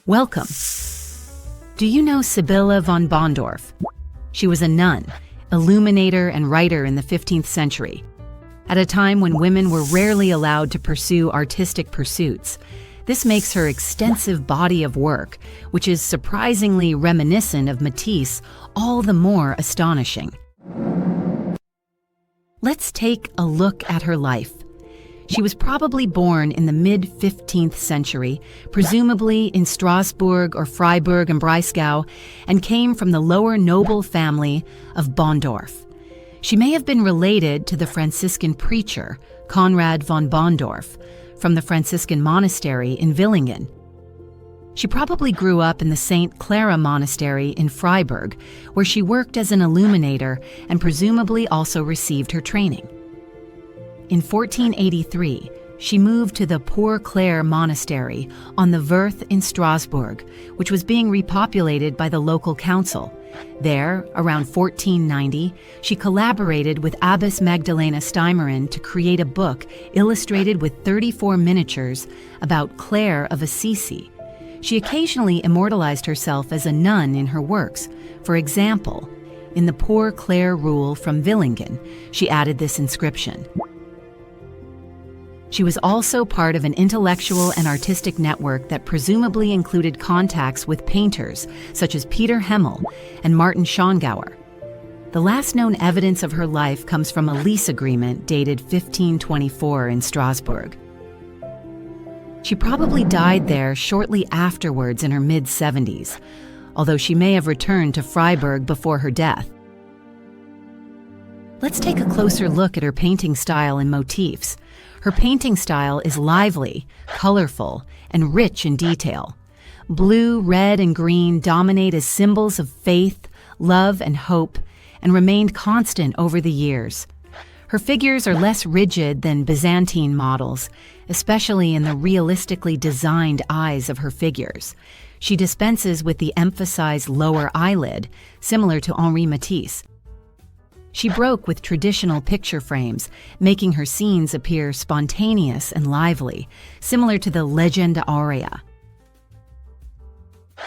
Welcome. Do you know Sibilla von Bondorf? She was a nun, illuminator, and writer in the 15th century, at a time when women were rarely allowed to pursue artistic pursuits. This makes her extensive body of work, which is surprisingly reminiscent of Matisse, all the more astonishing. Let's take a look at her life. She was probably born in the mid-15th century, presumably in Strasbourg or Freiburg and Breisgau, and came from the lower noble family of Bondorf. She may have been related to the Franciscan preacher, Konrad von Bondorf, from the Franciscan monastery in Villingen. She probably grew up in the St. Clara monastery in Freiburg, where she worked as an illuminator and presumably also received her training. In 1483, she moved to the Poor Clare monastery on the Werth in Strasbourg, which was being repopulated by the local council. There, around 1490, she collaborated with Abbess Magdalena Steimerin to create a book illustrated with 34 miniatures about Clare of Assisi. She occasionally immortalized herself as a nun in her works. For example, in the Poor Clare Rule from Villingen, she added this inscription. She was also part of an intellectual and artistic network that presumably included contacts with painters such as Peter Hemmel and Martin Schongauer. The last known evidence of her life comes from a lease agreement dated 1524 in Strasbourg. She probably died there shortly afterwards in her mid-70s, although she may have returned to Freiburg before her death. Let's take a closer look at her painting style and motifs. Her painting style is lively, colorful, and rich in detail. Blue, red, and green dominate as symbols of faith, love, and hope, and remained constant over the years. Her figures are less rigid than Byzantine models, especially in the realistically designed eyes of her figures. She dispenses with the emphasized lower eyelid, similar to Henri Matisse. She broke with traditional picture frames, making her scenes appear spontaneous and lively, similar to the Legenda Aurea.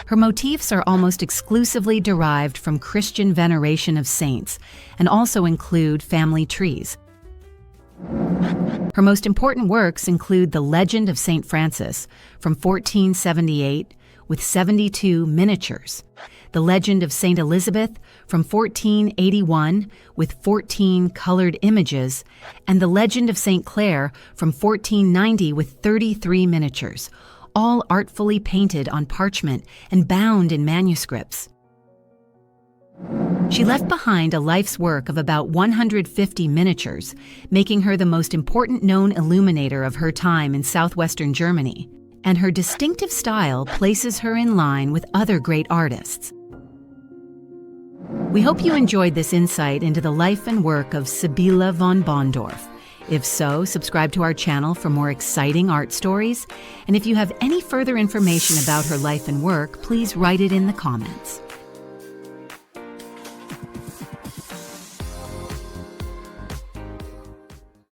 Her motifs are almost exclusively derived from Christian veneration of saints and also include family trees. Her most important works include the Legend of St. Francis from 1478 with 72 miniatures, the Legend of St. Elizabeth from 1481 with 14 colored images, and the Legend of St. Clare from 1490 with 33 miniatures, all artfully painted on parchment and bound in manuscripts. She left behind a life's work of about 150 miniatures, making her the most important known illuminator of her time in southwestern Germany, and her distinctive style places her in line with other great artists. We hope you enjoyed this insight into the life and work of Sibilla von Bondorf. If so, subscribe to our channel for more exciting art stories. And if you have any further information about her life and work, please write it in the comments.